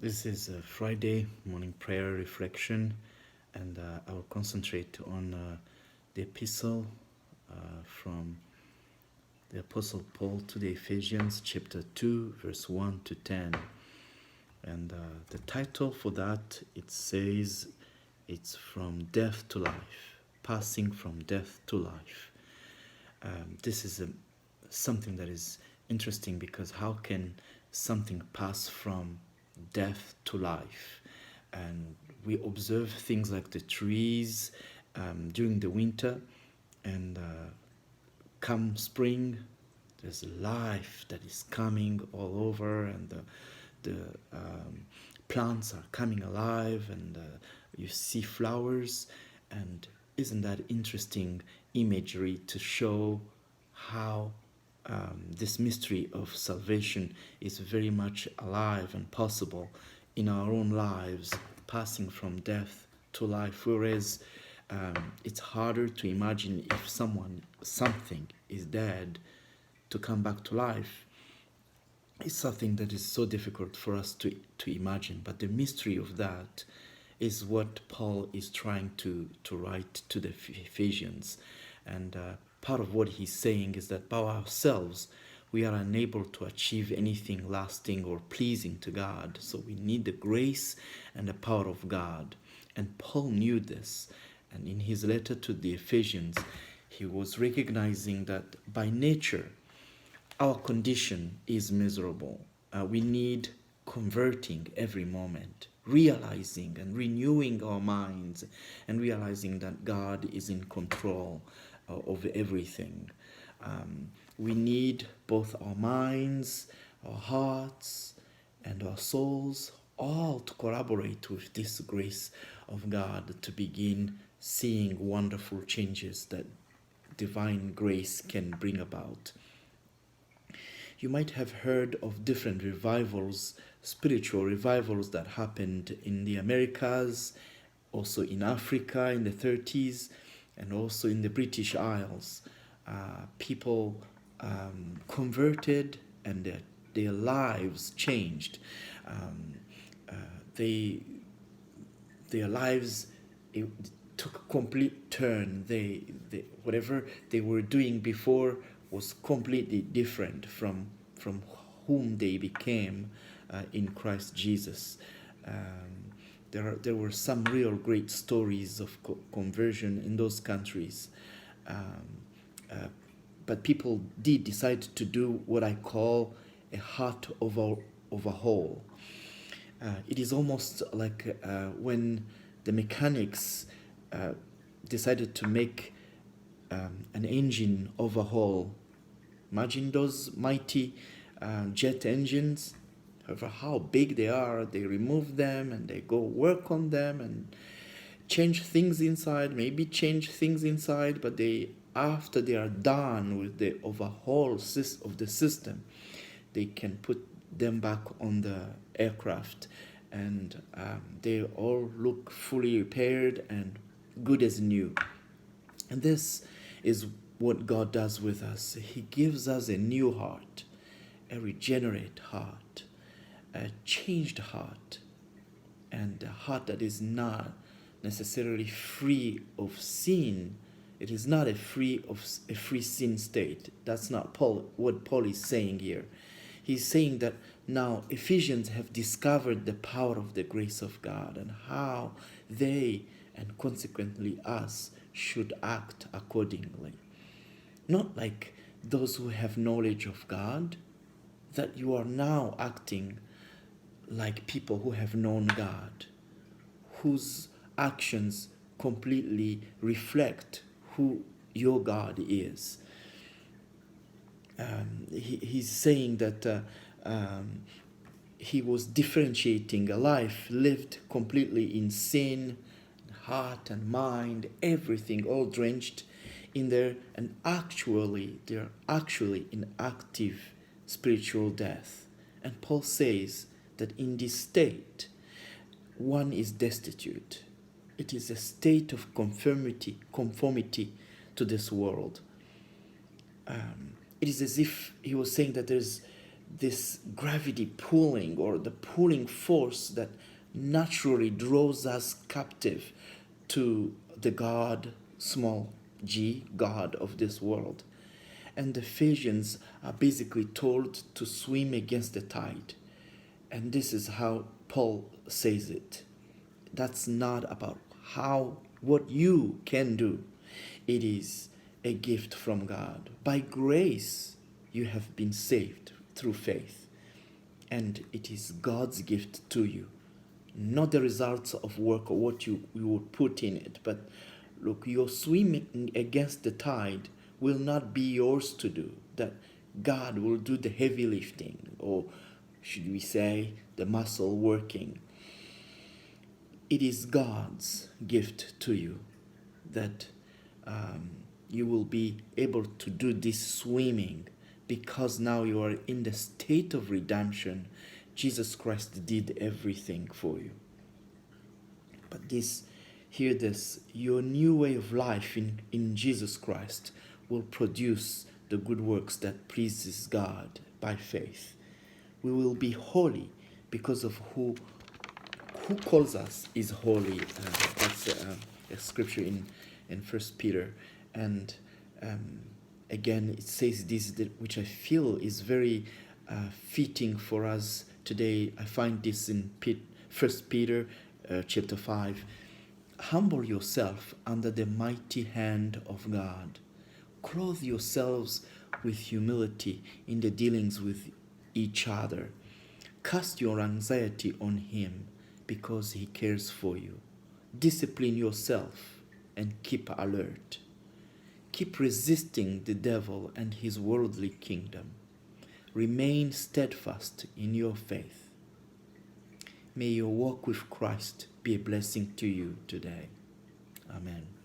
This is a Friday morning prayer reflection, and I will concentrate on the epistle from the Apostle Paul to the Ephesians, chapter 2, verse 1 to 10. And the title for that, it says, it's from death to life, passing from death to life. This is something that is interesting because how can something pass from death to life? And we observe things like the trees during the winter, and come spring, there's life that is coming all over, and the plants are coming alive, and you see flowers. And isn't that interesting imagery to show how this mystery of salvation is very much alive and possible in our own lives, passing from death to life, whereas it's harder to imagine if something is dead to come back to life. It's something that is so difficult for us to imagine, but the mystery of that is what Paul is trying to write to the Ephesians. And part of what he's saying is that by ourselves, we are unable to achieve anything lasting or pleasing to God. So we need the grace and the power of God. And Paul knew this. And in his letter to the Ephesians, he was recognizing that by nature, our condition is miserable. We need converting every moment, realizing and renewing our minds, and realizing that God is in control of everything. We need both our minds, our hearts, and our souls all to collaborate with this grace of God to begin seeing wonderful changes that divine grace can bring about. You might have heard of different revivals, spiritual revivals that happened in the Americas, also in Africa in the 30s, and also in the British Isles. People converted, and their lives changed. Their lives took a complete turn. Whatever they were doing before was completely different from whom they became in Christ Jesus. There were some real great stories of conversion in those countries. But people did decide to do what I call a heart overhaul. It is almost like when the mechanics decided to make an engine overhaul. Imagine those mighty jet engines. However, how big they are, they remove them and they go work on them and change things inside, but after they are done with the overhaul of the system, they can put them back on the aircraft, and they all look fully repaired and good as new. And this is what God does with us. He gives us a new heart, a regenerate heart, a changed heart, and a heart that is not necessarily free of sin. It is not a free sin state. That's not what Paul is saying here. He's saying that now Ephesians have discovered the power of the grace of God and how they, and consequently us, should act accordingly. Not like those who have knowledge of God, that you are now acting like people who have known God, whose actions completely reflect who your God is. He's saying that he was differentiating a life lived completely in sin, heart and mind, everything all drenched in there, and they're actually in active spiritual death. And Paul says that in this state, one is destitute. It is a state of conformity to this world. It is as if he was saying that this gravity pulling, or the pulling force that naturally draws us captive to the God, small g, God of this world. And the Ephesians are basically told to swim against the tide. And this is how Paul says it. That's not about what you can do. It is a gift from God. By grace, you have been saved through faith. And it is God's gift to you, not the results of work or what you would put in it. But look, your swimming against the tide will not be yours to do. That God will do the heavy lifting, or should we say, the muscle working. It is God's gift to you that you will be able to do this swimming, because now you are in the state of redemption. Jesus Christ did everything for you. But hear this, your new way of life in Jesus Christ will produce the good works that pleases God by faith. We will be holy because of who calls us is holy. That's a scripture in 1 Peter. And again, it says this, which I feel is very fitting for us today. I find this in 1 Peter chapter 5. Humble yourself under the mighty hand of God. Clothe yourselves with humility in the dealings with each other. Cast your anxiety on Him because He cares for you. Discipline yourself and keep alert. Keep resisting the devil and his worldly kingdom. Remain steadfast in your faith. May your walk with Christ be a blessing to you today. Amen.